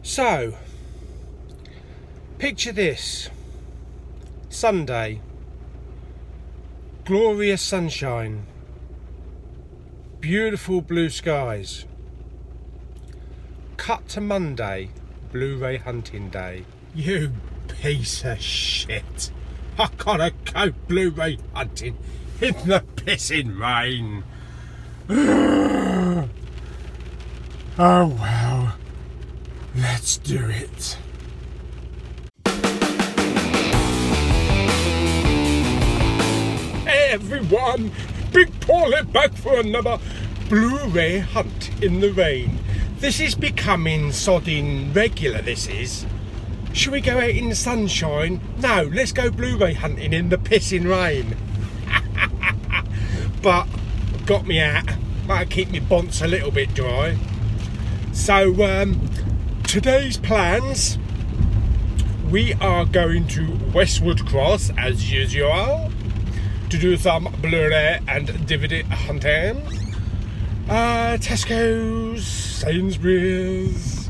So, picture this. Sunday. Glorious sunshine. Beautiful blue skies. Cut to Monday. Blu-ray hunting day. You piece of shit. I gotta go Blu-ray hunting in the pissing rain. Oh well. Let's do it. Hey everyone, Big Pauly back for another Blu-ray hunt in the rain. This is becoming sodding regular, this is. Should we go out in the sunshine? No, let's go Blu-ray hunting in the pissing rain. But, got me out. Might keep me bonce a little bit dry. So, today's plans, we are going to Westwood Cross as usual to do some Blu-ray and DVD hunting. Tesco's, Sainsbury's,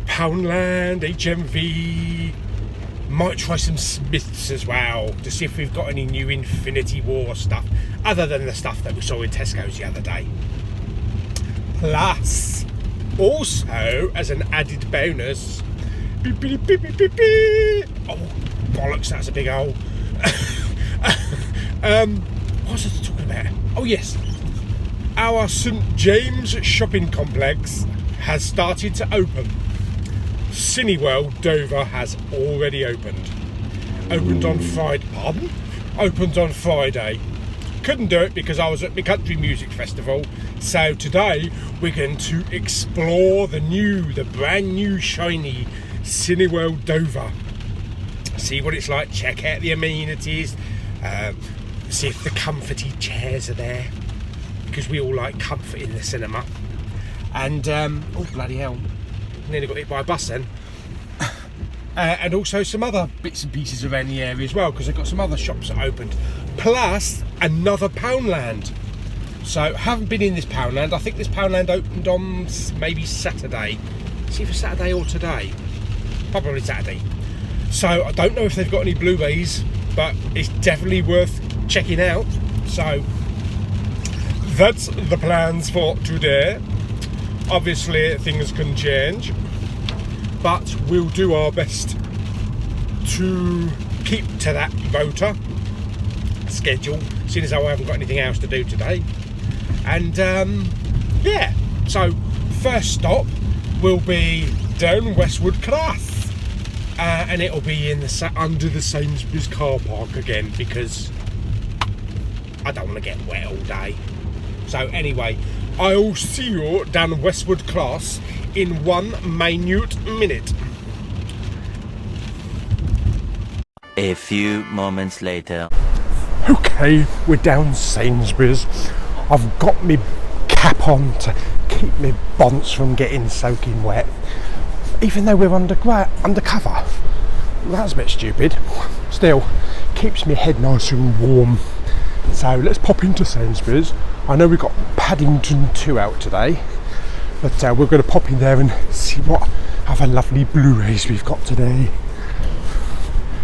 Poundland, HMV. Might try some Smyths as well to see if we've got any new Infinity War stuff other than the stuff that we saw in Tesco's the other day. Plus, also as an added bonus, beep, beep, beep, beep, beep, beep. Oh bollocks, that's a big hole. What was I talking about? Oh yes, our St James shopping complex has started to open. Cineworld Dover has already opened. Opened on Friday. Pardon? Opened on Friday. Couldn't do it because I was at the country music festival. So today we're going to explore the brand new shiny Cineworld Dover. See what it's like. Check out the amenities. See if the comforty chairs are there, because we all like comfort in the cinema. And oh bloody hell, nearly got hit by a bus then. And also some other bits and pieces around the area as well, because they've got some other shops that opened, plus another Poundland. So haven't been in this Poundland. I think this Poundland opened on maybe Saturday. See if it's Saturday or today. Probably Saturday. So I don't know if they've got any Blu-rays, but it's definitely worth checking out. So that's the plans for today. Obviously things can change, but we'll do our best to keep to that rota schedule, seeing as though I haven't got anything else to do today. And yeah, so first stop will be down Westwood Cross, and it'll be in the under the Sainsbury's car park again, because I don't want to get wet all day. So anyway, I'll see you down Westwood Cross in 1 minute minute. A few moments later. Okay, we're down Sainsbury's. I've got my cap on to keep my bonds from getting soaking wet, even though we're undercover. That's a bit stupid. Still, keeps my head nice and warm. So let's pop into Sainsbury's. I know we've got Paddington 2 out today, but we're going to pop in there and see what other lovely Blu-rays we've got today.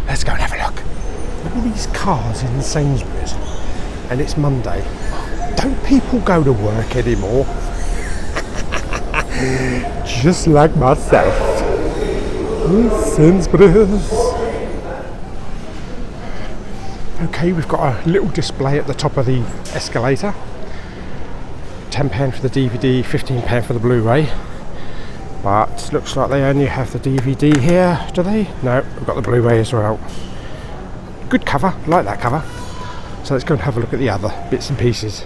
Let's go and have a look. Look at these cars in Sainsbury's, and it's Monday. Don't people go to work anymore? Just like myself. Sainsbury's. Okay, we've got a little display at the top of the escalator. £10 for the DVD, £15 for the Blu-ray. But looks like they only have the DVD here, do they? No, we've got the Blu-ray as well. Good cover, like that cover. So let's go and have a look at the other bits and pieces.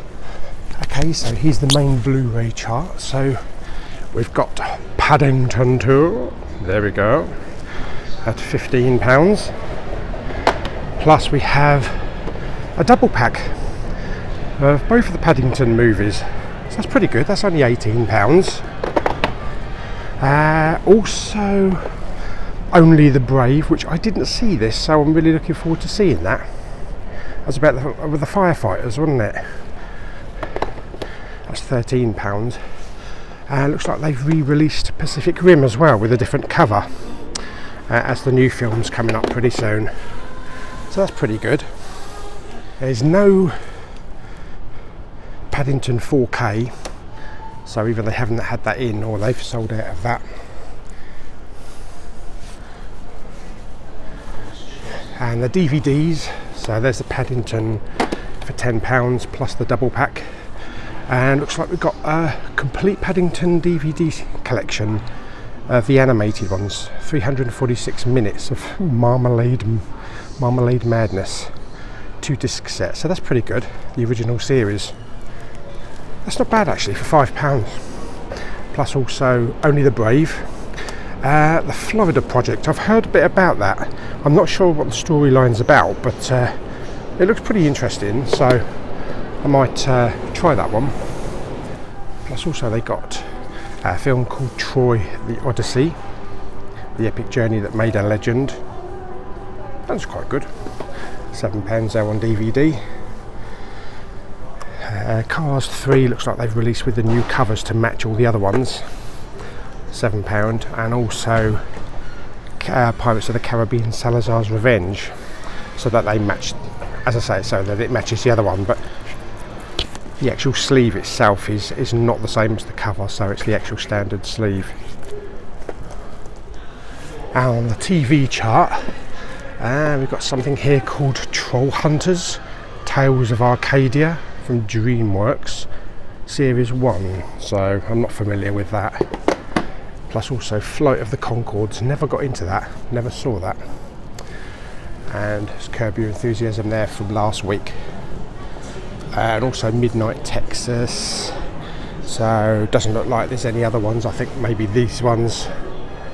Okay, so here's the main Blu-ray chart. So we've got Paddington 2, there we go, at £15. Plus we have a double pack of both of the Paddington movies. So that's pretty good, that's only £18. Also, Only the Brave, which I didn't see this, so I'm really looking forward to seeing that. That was about with the firefighters, wasn't it? That's £13. Looks like they've re-released Pacific Rim as well with a different cover, as the new film's coming up pretty soon. So that's pretty good. There's no Paddington 4K, so either they haven't had that in or they've sold out of that. And the DVDs, so there's the Paddington for £10 plus the double pack. And looks like we've got a complete Paddington DVD collection of the animated ones, 346 minutes of Marmalade Madness, 2-disc set, so that's pretty good, the original series. That's not bad actually for £5. Plus also Only the Brave, the Florida Project. I've heard a bit about that. I'm not sure what the storyline's about, but it looks pretty interesting, so I might try that one. Plus also they got a film called Troy the Odyssey, the epic journey that made a legend. That's quite good. £7 there on DVD. Cars 3 looks like they've released with the new covers to match all the other ones. £7. And also Pirates of the Caribbean Salazar's Revenge, so that they match, as I say, so that it matches the other one, but the actual sleeve itself is not the same as the cover, so it's the actual standard sleeve. And on the TV chart, we've got something here called Troll Hunters, Tales of Arcadia from DreamWorks, Series 1, so I'm not familiar with that. Plus also Flight of the Conchords, never got into that, never saw that. And there's Curb Your Enthusiasm there from last week. And also Midnight Texas, so doesn't look like there's any other ones. I think maybe these ones,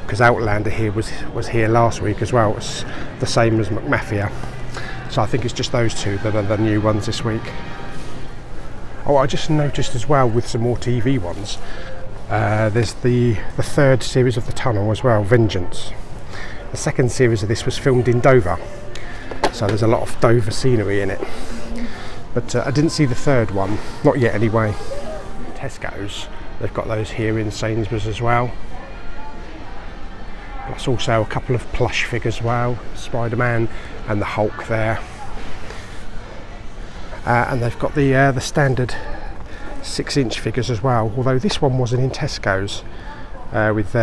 because Outlander here was here last week as well. It's the same as McMafia, so I think it's just those two that are the new ones this week. Oh, I just noticed as well with some more TV ones, there's the third series of The Tunnel as well, Vengeance. The second series of this was filmed in Dover, so there's a lot of Dover scenery in it. But I didn't see the third one, not yet anyway. Tesco's, they've got those here in Sainsbury's as well. Plus also a couple of plush figures as well, Spider-Man and the Hulk there. And they've got the standard 6-inch figures as well, although this one wasn't in Tesco's, with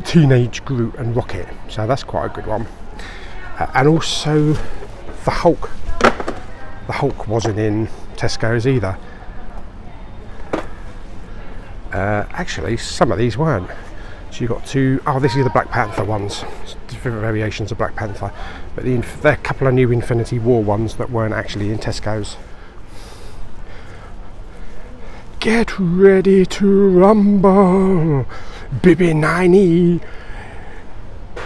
Teenage Groot and Rocket, so that's quite a good one. And also the Hulk. The Hulk wasn't in Tesco's either. Actually, some of these weren't. So you got two. Oh, this is the Black Panther ones. Different variations of Black Panther. But there are a couple of new Infinity War ones that weren't actually in Tesco's. Get ready to rumble, BB90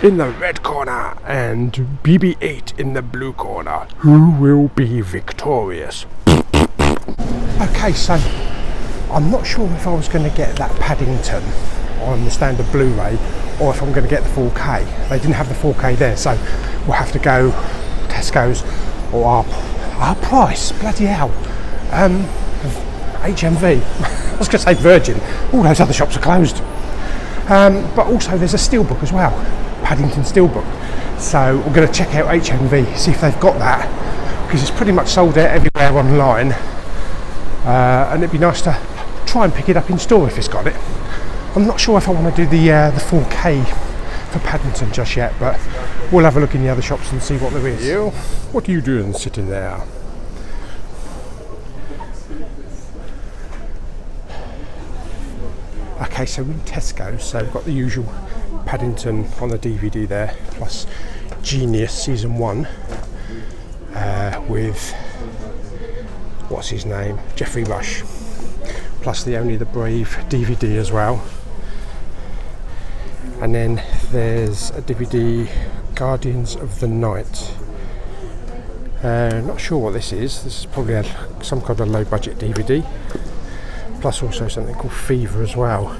in the red corner and BB8 in the blue corner. Who will be victorious? Okay, so I'm not sure if I was going to get that Paddington on the standard Blu-ray or if I'm going to get the 4K. They didn't have the 4K there, so we'll have to go Tesco's or our price. Bloody hell. HMV. I was going to say Virgin. All those other shops are closed. But also there's a steelbook as well. Paddington Steelbook, so we're going to check out HMV, see if they've got that, because it's pretty much sold out everywhere online, and it'd be nice to try and pick it up in store if it's got it. I'm not sure if I want to do the 4K for Paddington just yet, but we'll have a look in the other shops and see what there is. You? What are you doing sitting there? Okay, so we're in Tesco, so we've got the usual Paddington on the DVD there, plus Genius Season 1 with, what's his name, Jeffrey Rush, plus the Only the Brave DVD as well. And then there's a DVD, Guardians of the Night. Not sure what this is. This is probably some kind of low budget DVD, plus also something called Fever as well.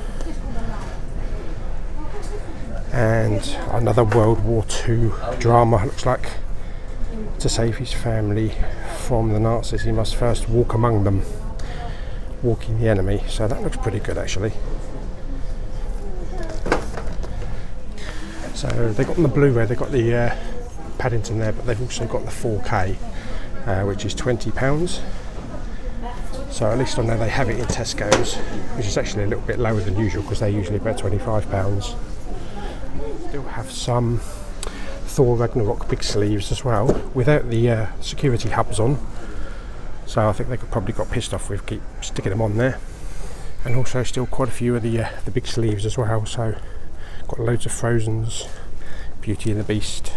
And another World War II drama. Looks like to save his family from the Nazis, he must first walk among them, walking the enemy. So that looks pretty good actually. So they got on the Blu-ray, they got the Paddington there, but they've also got the 4K, which is £20. So at least I know they have it in Tesco's, which is actually a little bit lower than usual because they're usually about £25. Still have some Thor Ragnarok big sleeves as well, without the security hubs on. So I think they probably got pissed off with keep sticking them on there. And also still quite a few of the big sleeves as well. So got loads of Frozens, Beauty and the Beast.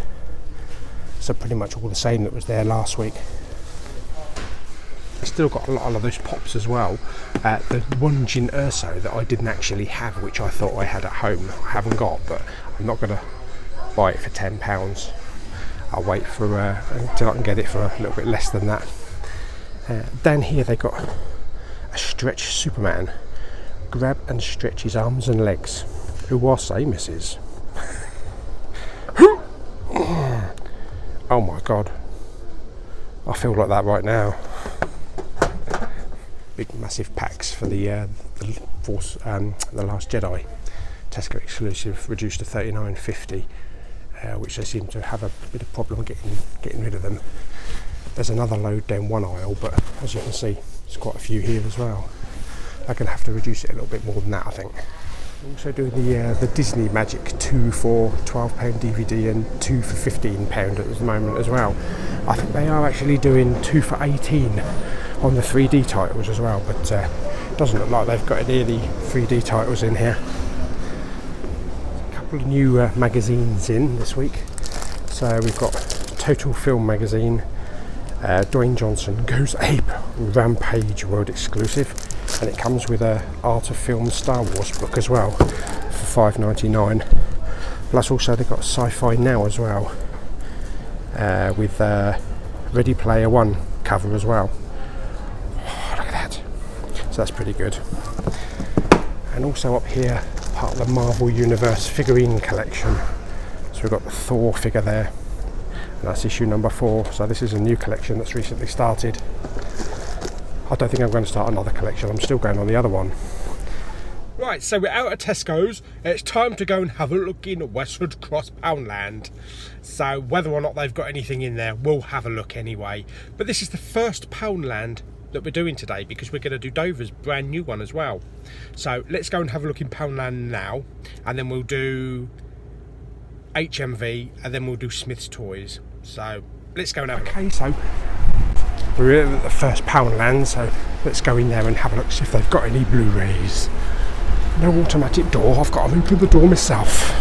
So pretty much all the same that was there last week. I still got a lot of those pops as well. The one Jin Urso that I didn't actually have, which I thought I had at home, I haven't got, but I'm not going to buy it for £10. I'll wait for until I can get it for a little bit less than that. Down here they got a stretch Superman. Grab and stretch his arms and legs. Who I say misses. Oh my god. I feel like that right now. Big massive packs for the Force, the Last Jedi, Tesco exclusive, reduced to $39.50, which they seem to have a bit of problem getting rid of them. There's another load down one aisle, but as you can see, there's quite a few here as well. I'm going to have to reduce it a little bit more than that, I think. Also doing the Disney Magic 2 for £12 DVD and 2 for £15 at the moment as well. I think they are actually doing 2 for £18 on the 3D titles as well, but it doesn't look like they've got any of the 3D titles in here. A couple of new magazines in this week. So we've got Total Film magazine, Dwayne Johnson Goes Ape Rampage World exclusive, and it comes with a Art of Film Star Wars book as well for $5.99. Plus also they've got Sci-Fi Now as well, with Ready Player One cover as well. Oh, look at that. So that's pretty good. And also up here, part of the Marvel Universe figurine collection. So we've got the Thor figure there. And that's issue number 4. So this is a new collection that's recently started. I don't think I'm going to start another collection. I'm still going on the other one. Right, so we're out at Tesco's. It's time to go and have a look in Westwood Cross Poundland. So whether or not they've got anything in there, we'll have a look anyway. But this is the first Poundland that we're doing today, because we're going to do Dover's brand new one as well. So let's go and have a look in Poundland now, and then we'll do HMV, and then we'll do Smyths toys. So let's go and have a look. Okay, so we're at the first Poundland, so let's go in there and have a look, see if they've got any Blu-rays. No automatic door, I've got to open the door myself.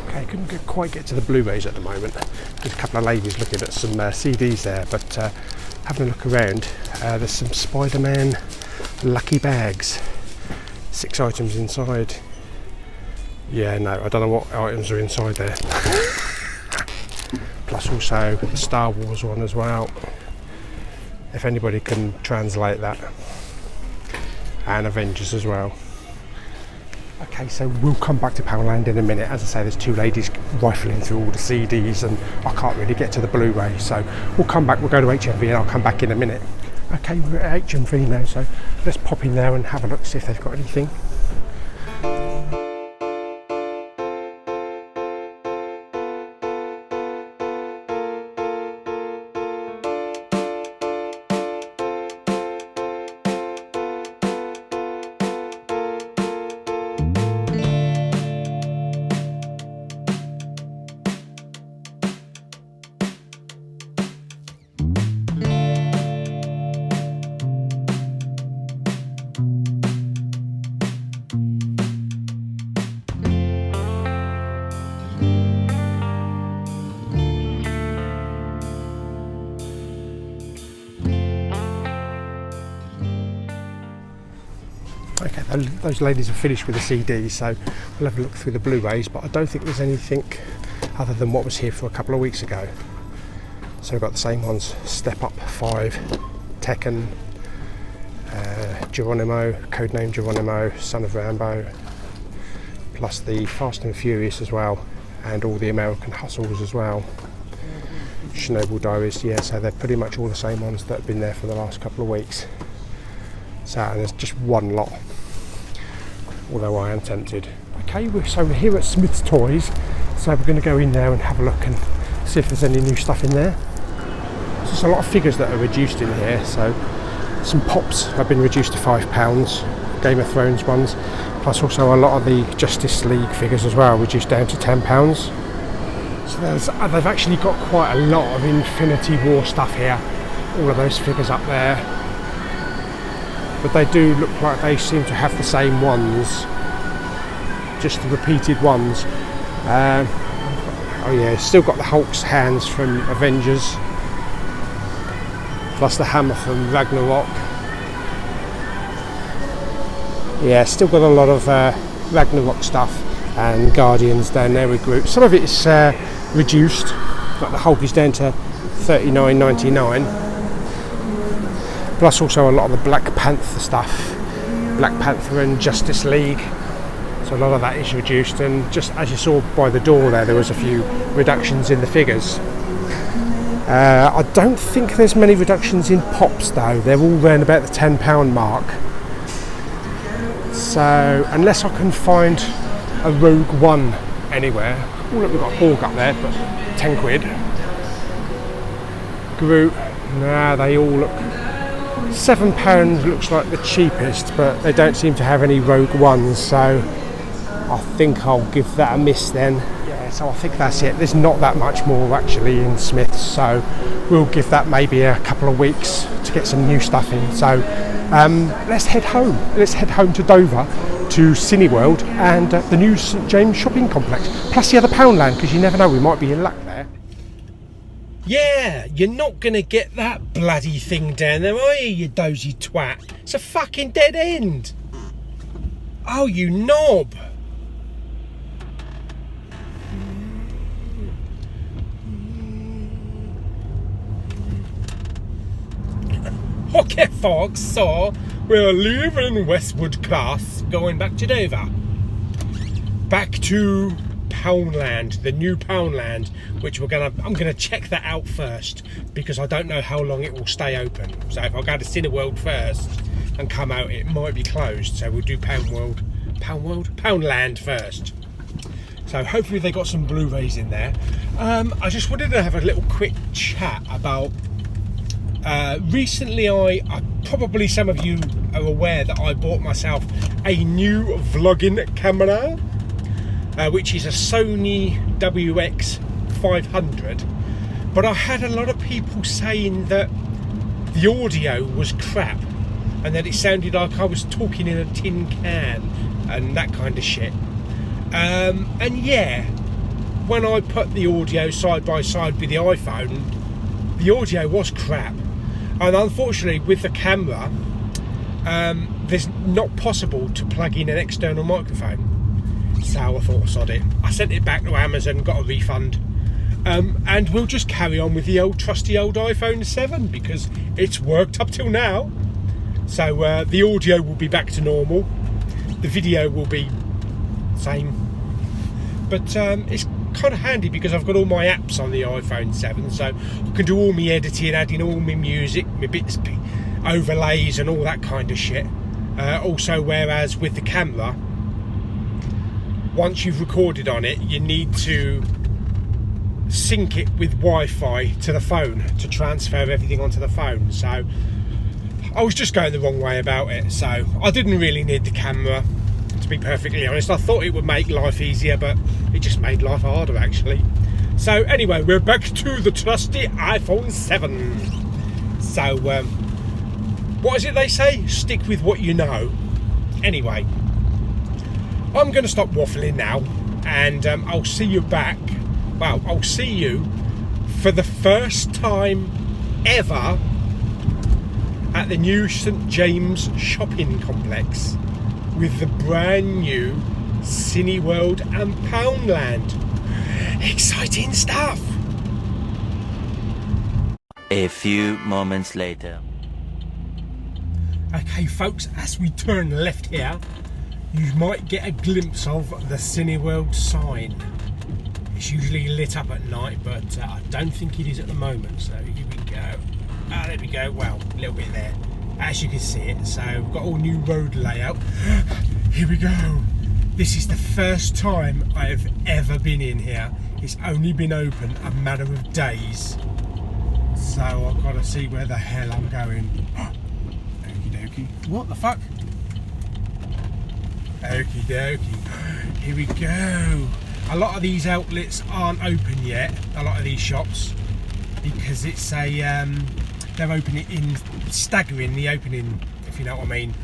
Okay, couldn't quite get to the Blu-rays at the moment. There's a couple of ladies looking at some CDs there, but having a look around, there's some Spider-Man lucky bags. 6 items inside. Yeah, no, I don't know what items are inside there. Plus also the Star Wars one as well, if anybody can translate that, and Avengers as well. Okay, so we'll come back to Poundland in a minute. As I say, there's 2 ladies rifling through all the CDs and I can't really get to the Blu-ray, so we'll come back, we'll go to HMV and I'll come back in a minute. Okay, we're at HMV now, so let's pop in there and have a look, see if they've got anything. Okay, those ladies have finished with the CDs, so we'll have a look through the Blu-rays, but I don't think there's anything other than what was here for a couple of weeks ago. So we've got the same ones: Step Up 5, Tekken, Geronimo, Codename Geronimo, Son of Rambo, plus the Fast and Furious as well, and all the American Hustles as well. Chernobyl Diaries, yeah, so they're pretty much all the same ones that have been there for the last couple of weeks. So, and there's just one lot. although I am tempted. Okay, so we're here at Smyths Toys, so we're going to go in there and have a look and see if there's any new stuff in there. There's a lot of figures that are reduced in here, so some pops have been reduced to £5, Game of Thrones ones, plus also a lot of the Justice League figures as well, reduced down to £10. So they've actually got quite a lot of Infinity War stuff here, all of those figures up there. But they do look like they seem to have the same ones, just the repeated ones. Oh yeah, still got the Hulk's hands from Avengers, plus the hammer from Ragnarok. Yeah, still got a lot of Ragnarok stuff and Guardians down there with Groot. Some of it's reduced, like the Hulk is down to $39.99. Plus also a lot of the Black Panther stuff, Black Panther and Justice League. So a lot of that is reduced, and just as you saw by the door there was a few reductions in the figures. I don't think there's many reductions in pops though, they're all around about the £10 mark. So unless I can find a Rogue One anywhere. Oh look, we've got a Borg up there, but £10. Groot, nah, they all look... £7 looks like the cheapest, but they don't seem to have any Rogue Ones, so I think I'll give that a miss then. Yeah, so I think that's it. There's not that much more actually in Smyths, so we'll give that maybe a couple of weeks to get some new stuff in. So let's head home. Let's head home to Dover, to Cineworld and the new St James shopping complex, plus the other Poundland, because you never know, we might be in luck there. Yeah, you're not going to get that bloody thing down there, are you dozy twat? It's a fucking dead end. Oh, you knob. Okay, folks, so we're leaving Westwood class, going back to Dover. Back to Poundland, the new Poundland, which I'm gonna check that out first, because I don't know how long it will stay open. So if I go to Cineworld first and come out, it might be closed. So we'll do Poundland first. So hopefully they got some Blu-rays in there. I just wanted to have a little quick chat about. Recently, probably some of you are aware that I bought myself a new vlogging camera. Which is a Sony WX500, but I had a lot of people saying that the audio was crap and that it sounded like I was talking in a tin can and that kind of shit. And yeah, when I put the audio side by side with the iPhone, the audio was crap, and unfortunately with the camera there's not possible to plug in an external microphone. So I thought, sod it. I sent it back to Amazon, got a refund, and we'll just carry on with the trusty old iPhone 7 because it's worked up till now. So the audio will be back to normal, the video will be same, but it's kind of handy because I've got all my apps on the iPhone 7, so I can do all my editing, adding all my music, my bits, overlays and all that kind of shit. Also, whereas with the camera, once you've recorded on it, you need to sync it with Wi-Fi to the phone to transfer everything onto the phone. So I was just going the wrong way about it, so I didn't really need the camera, to be perfectly honest. I thought it would make life easier, but it just made life harder actually. So anyway, we're back to the trusty iPhone 7. So what is it they say? Stick with what you know. Anyway, I'm going to stop waffling now, and I'll see you back. Well, I'll see you for the first time ever at the new St James shopping complex with the brand new Cineworld and Poundland. Exciting stuff! A few moments later. Okay folks, as we turn left here, you might get a glimpse of the Cineworld sign. It's usually lit up at night, but I don't think it is at the moment. So here we go. Ah, there we go. Well, a little bit there, as you can see it. So we've got all new road layout. Here we go. This is the first time I have ever been in here. It's only been open a matter of days. So I've got to see where the hell I'm going. Okie dokie. What the fuck? Okie dokie. Here we go. A lot of these outlets aren't open yet. A lot of these shops. Because it's a... they're opening in... staggering the opening, if you know what I mean.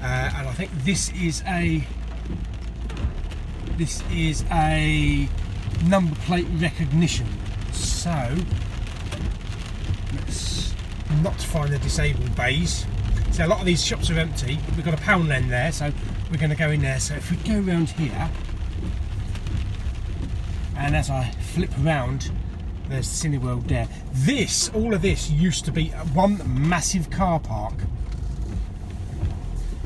And I think this is a number plate recognition. So let's not find the disabled bays. So a lot of these shops are empty. We've got a Poundland there, so we're going to go in there. So if we go around here, and as I flip around, there's Cineworld there. All of this used to be one massive car park.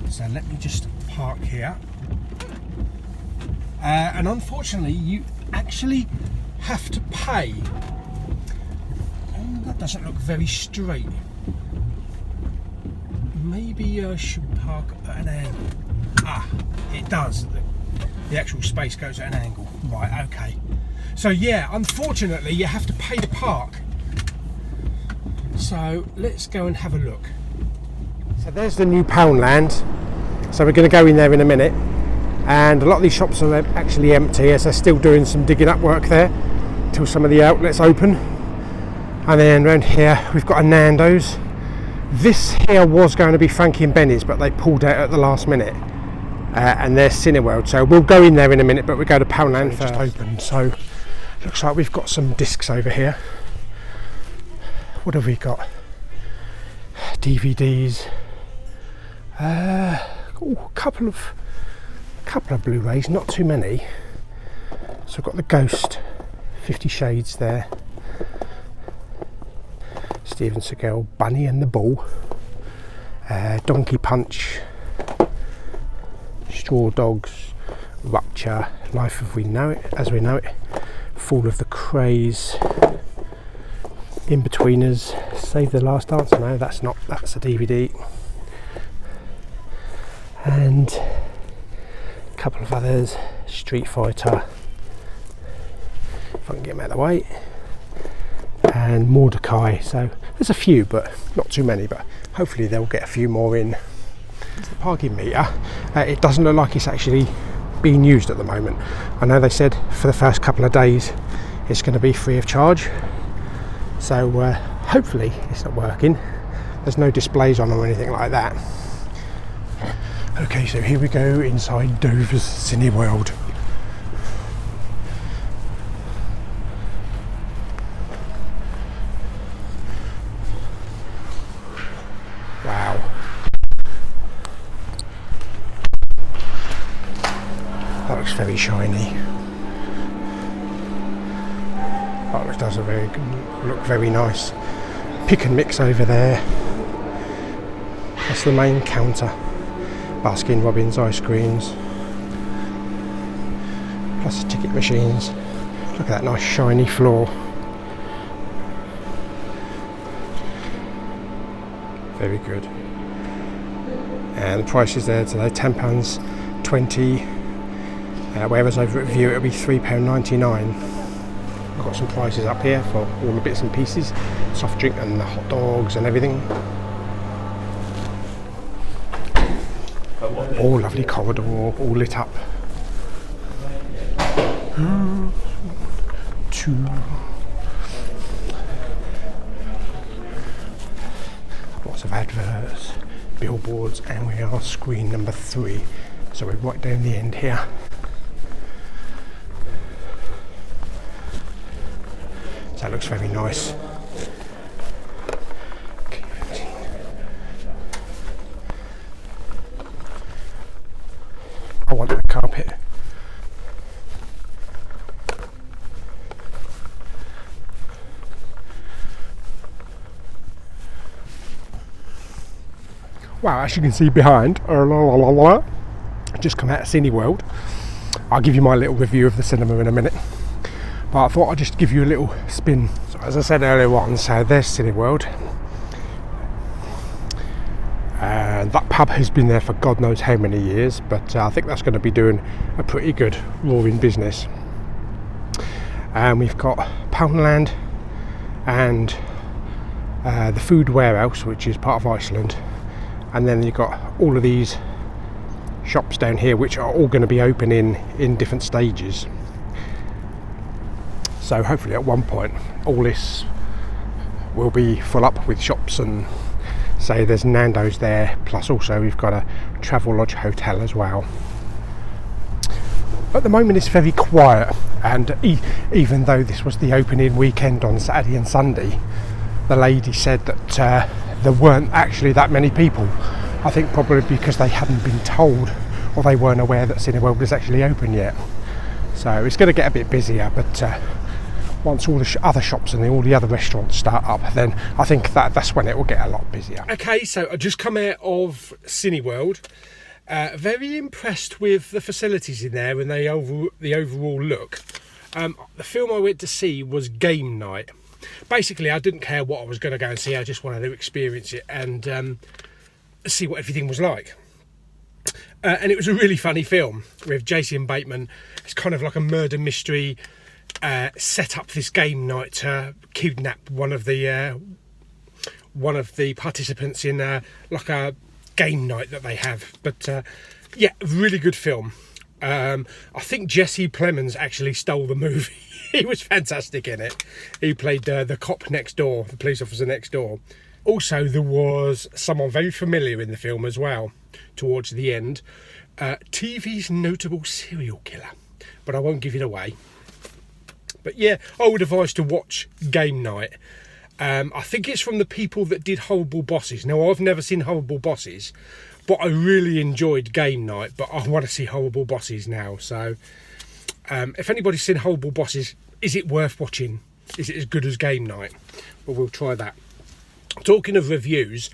So let me just park here. And unfortunately, you actually have to pay. Oh, that doesn't look very straight. Maybe I should park at an angle. Ah, it does. The actual space goes at an angle. Right, okay. So yeah, unfortunately, you have to pay to park. So let's go and have a look. So there's the new Poundland. So we're going to go in there in a minute. And a lot of these shops are actually empty as they're still doing some digging up work there until some of the outlets open. And then around here we've got a Nando's. This here was going to be Frankie and Benny's, but they pulled out at the last minute. And there's Cineworld. So we'll go in there in a minute, but we'll go to Poundland first. Just open. So looks like we've got some discs over here. What have we got? DVDs. A couple of Blu-rays, not too many. So I've got the Ghost, 50 Shades there. Steven Seagal, Bunny and the Bull. Donkey Punch. Straw Dogs, Rupture, Life as We Know It. Fall of the Craze. In-Betweeners, Save the Last Dance. No, that's a DVD. And a couple of others, Street Fighter, if I can get them out of the way, and Mordecai. So there's a few, but not too many, but hopefully they'll get a few more in. The parking meter, it doesn't look like it's actually being used at the moment. I know they said for the first couple of days it's going to be free of charge, so hopefully it's not working. There's no displays on or anything like that. Okay, so here we go inside Dover's Cineworld. Wow. That looks very shiny. That does look very nice. Pick and mix over there. That's the main counter. Baskin Robbins ice creams, plus the ticket machines. Look at that nice shiny floor. Very good. And the prices there today, £10.20. Whereas over at View it'll be £3.99. I've got some prices up here for all the bits and pieces, soft drink and the hot dogs and everything. All lovely corridor, all lit up. 2. Lots of adverts, billboards, and we are screen number 3. So we're right down the end here. So that looks very nice. I want that carpet. Wow, as you can see behind, just come out of Cineworld. I'll give you my little review of the cinema in a minute, but I thought I'd just give you a little spin. So as I said earlier on, so there's Cineworld. and that pub has been there for God knows how many years, but I think that's going to be doing a pretty good roaring business. And we've got Poundland and the food warehouse, which is part of Iceland, and then you've got all of these shops down here which are all going to be opening in different stages. So hopefully at one point all this will be full up with shops, and say there's Nando's there, plus also we've got a Travelodge hotel as well. At the moment it's very quiet, and even though this was the opening weekend on Saturday and Sunday, the lady said that there weren't actually that many people. I think probably because they hadn't been told, or they weren't aware that Cineworld was actually open yet. So it's going to get a bit busier, but once all the other shops and all the other restaurants start up, then I think that's when it will get a lot busier. Okay, so I just come out of Cineworld. Very impressed with the facilities in there and the overall look. The film I went to see was Game Night. Basically, I didn't care what I was going to go and see. I just wanted to experience it and see what everything was like. And it was a really funny film with Jason Bateman. It's kind of like a murder mystery. Set up this game night to kidnap one of the participants in like a game night that they have. But yeah, really good film. I think Jesse Plemons actually stole the movie. He was fantastic in it. He played the cop next door, the police officer next door. Also, there was someone very familiar in the film as well towards the end. TV's notable serial killer, but I won't give it away. But yeah, I would advise to watch Game Night. I think it's from the people that did Horrible Bosses. Now, I've never seen Horrible Bosses, but I really enjoyed Game Night, but I want to see Horrible Bosses now. So if anybody's seen Horrible Bosses, is it worth watching? Is it as good as Game Night? Well, we'll try that. Talking of reviews,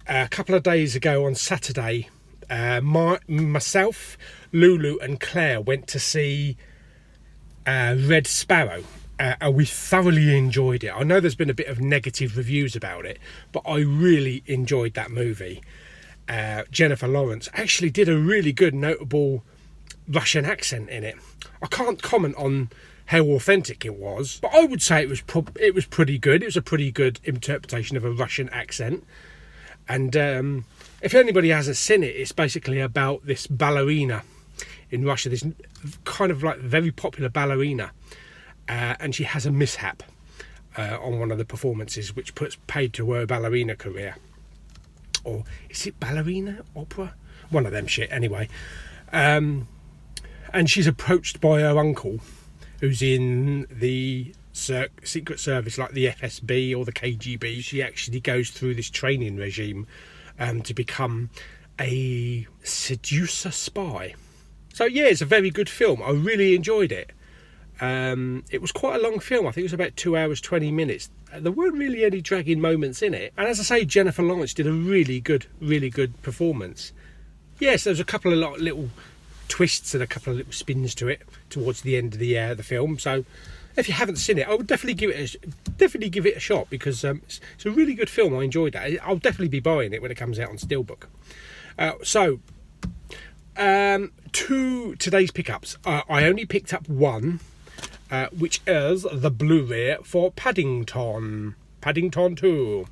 a couple of days ago on Saturday, myself, Lulu and Claire went to see Red Sparrow, and we thoroughly enjoyed it. I know there's been a bit of negative reviews about it, but I really enjoyed that movie. Jennifer Lawrence actually did a really good, notable Russian accent in it. I can't comment on how authentic it was, but I would say it was pretty good. It was a pretty good interpretation of a Russian accent. And if anybody hasn't seen it, it's basically about this ballerina in Russia, this kind of like very popular ballerina, and she has a mishap on one of the performances, which puts paid to her ballerina career. Or is it ballerina opera? One of them shit anyway. And she's approached by her uncle, who's in the secret service like the FSB or the KGB. She actually goes through this training regime to become a seducer spy. So yeah, it's a very good film. I really enjoyed it. It was quite a long film. I think it was about 2 hours 20 minutes. There weren't really any dragging moments in it. And as I say, Jennifer Lawrence did a really good performance. Yes, there was a couple of little twists and a couple of little spins to it towards the end of the film. So if you haven't seen it, I would definitely give it a shot, because it's a really good film. I enjoyed that. I'll definitely be buying it when it comes out on Steelbook. To today's pickups, I only picked up one, which is the Blu-ray for Paddington 2,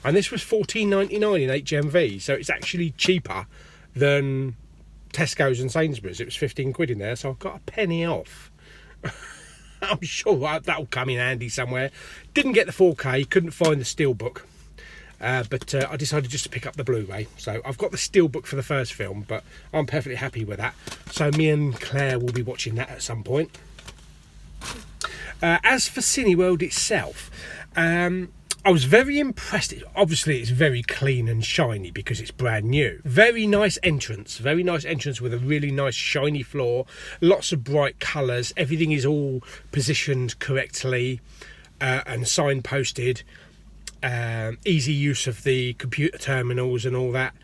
and this was $14.99 in HMV, so it's actually cheaper than Tesco's and Sainsbury's. It was 15 quid in there, so I've got a penny off. I'm sure that'll come in handy somewhere. Didn't get the 4K, couldn't find the Steelbook. But I decided just to pick up the Blu-ray. So I've got the Steelbook for the first film, but I'm perfectly happy with that. So me and Claire will be watching that at some point. As for Cineworld itself, I was very impressed. Obviously, it's very clean and shiny because it's brand new. Very nice entrance with a really nice shiny floor. Lots of bright colours. Everything is all positioned correctly and signposted. Easy use of the computer terminals and all that.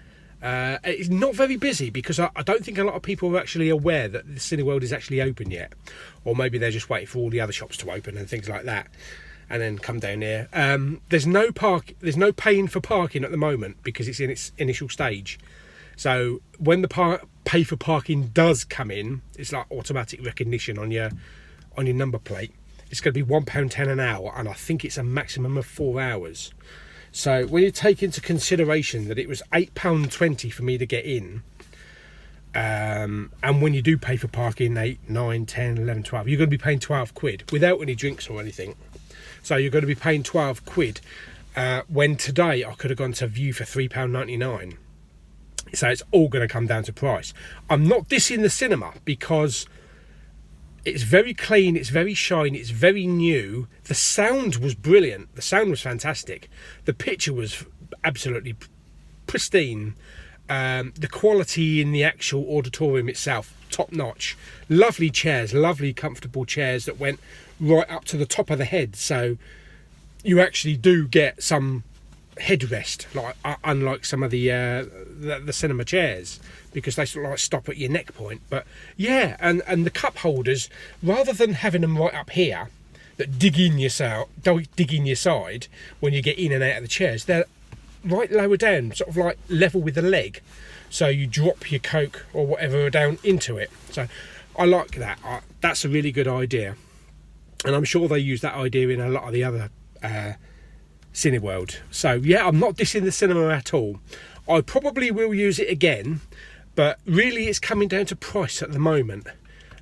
It's not very busy because I don't think a lot of people are actually aware that the Cineworld is actually open yet, or maybe they're just waiting for all the other shops to open and things like that. and then come down here. There's no paying for parking at the moment because it's in its initial stage. So when the pay for parking does come in, it's like automatic recognition on your number plate. It's going to be £1.10 an hour, and I think it's a maximum of 4 hours. So when you take into consideration that it was £8.20 for me to get in, and when you do pay for parking 8, 9, 10, 11, 12, you're going to be paying 12 quid without any drinks or anything. So you're going to be paying 12 quid when today I could have gone to View for £3.99. So it's all going to come down to price. I'm not dissing the cinema because it's very clean, it's very shiny, it's very new. The sound was brilliant. The sound was fantastic. The picture was absolutely pristine. The quality in the actual auditorium itself, top notch. Lovely chairs, lovely comfortable chairs that went right up to the top of the head. So you actually do get some headrest, like unlike some of the cinema chairs, because they sort of like stop at your neck point. But yeah, and the cup holders, rather than having them right up here that dig in your side when you get in and out of the chairs, they're right lower down, sort of like level with the leg, so you drop your Coke or whatever down into it. So I like that. That's a really good idea, and I'm sure they use that idea in a lot of the other Cineworld. So yeah, I'm not dissing the cinema at all. I probably will use it again, but really it's coming down to price at the moment.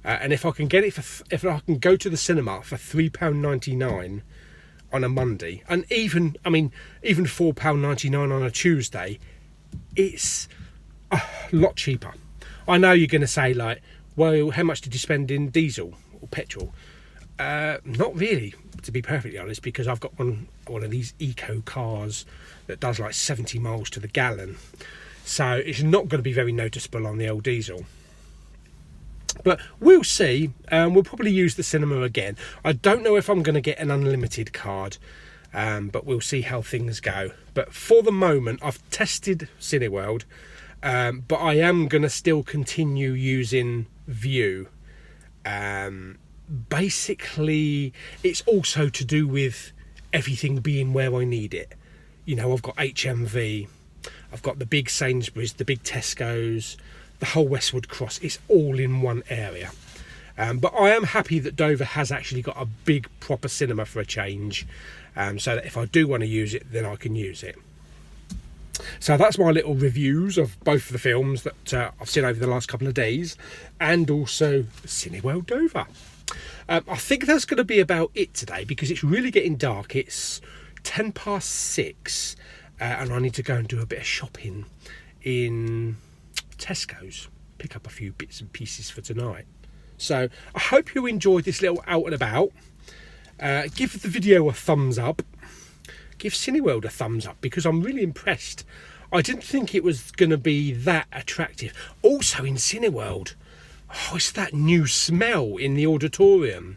And if I can get it if I can go to the cinema for £3.99 on a Monday, and even £4.99 on a Tuesday, it's a lot cheaper. I know you're going to say, like, well, how much did you spend in diesel or petrol? Not really, to be perfectly honest, because I've got one of these eco cars that does like 70 miles to the gallon, so it's not going to be very noticeable on the old diesel. But we'll see. We'll probably use the cinema again. I don't know if I'm going to get an unlimited card, but we'll see how things go. But for the moment, I've tested Cineworld, but I am going to still continue using View. Basically, it's also to do with everything being where I need it. You know, I've got HMV, I've got the big Sainsbury's, the big Tesco's, the whole Westwood Cross. It's all in one area. But I am happy that Dover has actually got a big proper cinema for a change, so that if I do want to use it, then I can use it. So that's my little reviews of both the films that I've seen over the last couple of days, and also Cineworld Dover. I think that's going to be about it today, because it's really getting dark. It's 6:10, and I need to go and do a bit of shopping in Tesco's, pick up a few bits and pieces for tonight. So I hope you enjoyed this little out and about. Give the video a thumbs up. Give Cineworld a thumbs up, because I'm really impressed. I didn't think it was going to be that attractive. Also in Cineworld, it's that new smell in the auditorium.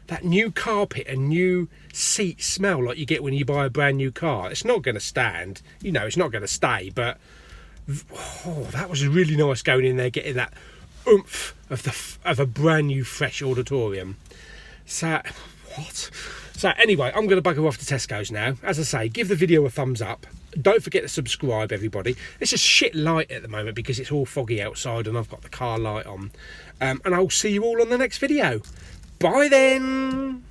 That new carpet and new seat smell like you get when you buy a brand new car. It's not going to stand. You know, it's not going to stay, but that was really nice going in there, getting that oomph of a brand new fresh auditorium. So anyway, I'm going to bugger off to Tesco's now. As I say, give the video a thumbs up. Don't forget to subscribe, everybody. It's just shit light at the moment because it's all foggy outside and I've got the car light on. And I'll see you all on the next video. Bye then.